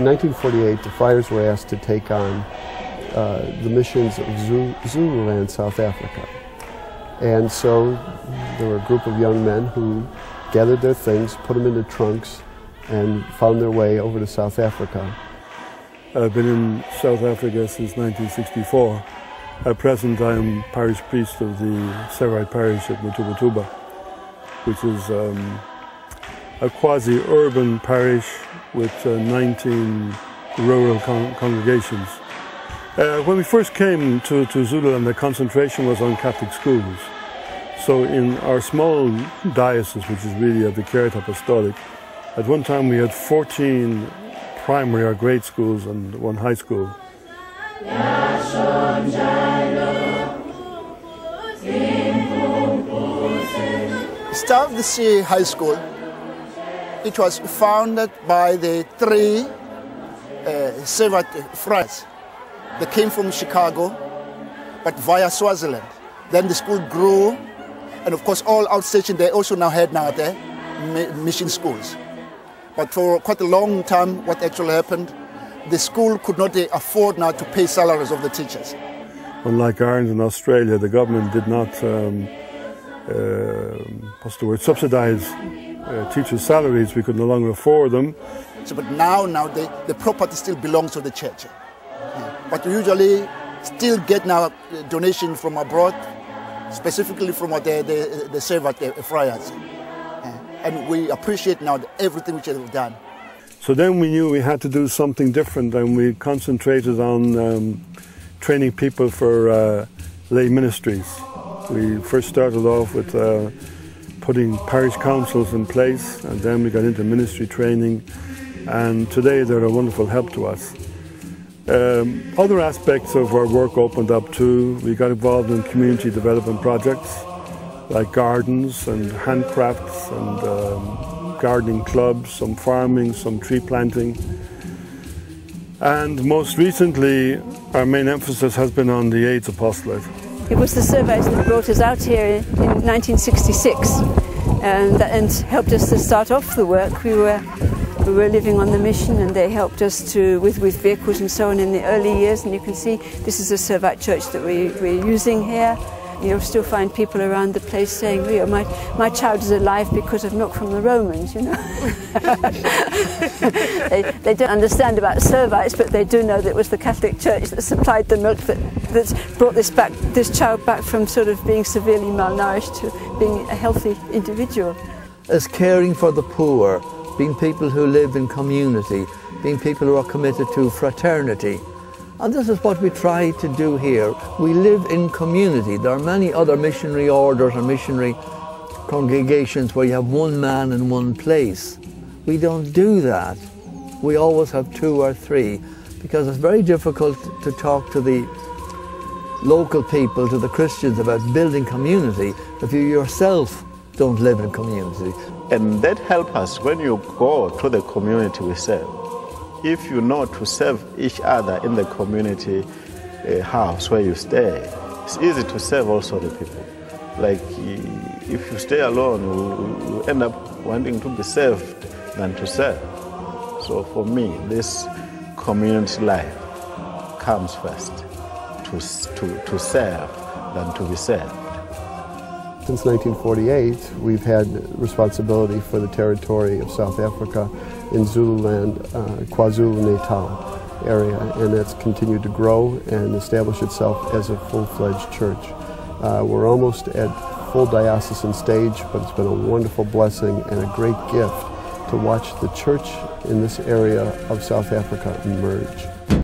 1948, the Friars were asked to take on the missions of Zululand, South Africa. And so there were a group of young men who gathered their things, put them into trunks, and found their way over to South Africa. I've been in South Africa since 1964. At present, I am parish priest of the Sevite parish at Matuba, which is a quasi-urban parish with 19 rural congregations. When we first came to Zululand, the concentration was on Catholic schools. So in our small diocese, which is really of the Caird Apostolic, at one time we had 14 primary or grade schools and one high school. Start of the Sea High School, it was founded by the three Sevite friars. They came from Chicago, but via Swaziland. Then the school grew, and of course all outstation they also now had their mission schools. But for quite a long time, what actually happened, the school could not afford now to pay salaries of the teachers. Unlike Ireland and Australia, the government did not subsidize teachers' salaries. We could no longer afford them. So, but now the property still belongs to the church. But we usually still get now donation from abroad, specifically from the Sevite friars. And we appreciate now everything which they've done. So then we knew we had to do something different, and we concentrated on training people for lay ministries. We first started off with putting parish councils in place, and then we got into ministry training, and today they're a wonderful help to us. Other aspects of our work opened up too. We got involved in community development projects like gardens and handcrafts and gardening clubs, some farming, some tree planting. And most recently, our main emphasis has been on the AIDS apostolate. It was the Servites that brought us out here in 1966 and helped us to start off the work. We were living on the mission, and they helped us with vehicles and so on in the early years. And you can see this is a Servite church that we're using here. You'll still find people around the place saying, my child is alive because of milk from the Romans, you know. they don't understand about Servites, but they do know that it was the Catholic Church that supplied the milk that brought this child back from sort of being severely malnourished to being a healthy individual. As caring for the poor, being people who live in community, being people who are committed to fraternity. And this is what we try to do here. We live in community. There are many other missionary orders and missionary congregations where you have one man in one place. We don't do that. We always have two or three, because it's very difficult to talk to the local people, to the Christians, about building community if you yourself don't live in community. And that helps us when you go to the community we serve. If you know to serve each other in the community house where you stay, it's easy to serve also the people. Like if you stay alone, you end up wanting to be served than to serve. So for me, this community life comes first, to serve than to be served. Since 1948, we've had responsibility for the territory of South Africa in Zululand, KwaZulu-Natal area, and that's continued to grow and establish itself as a full-fledged church. We're almost at full diocesan stage, but it's been a wonderful blessing and a great gift to watch the church in this area of South Africa emerge.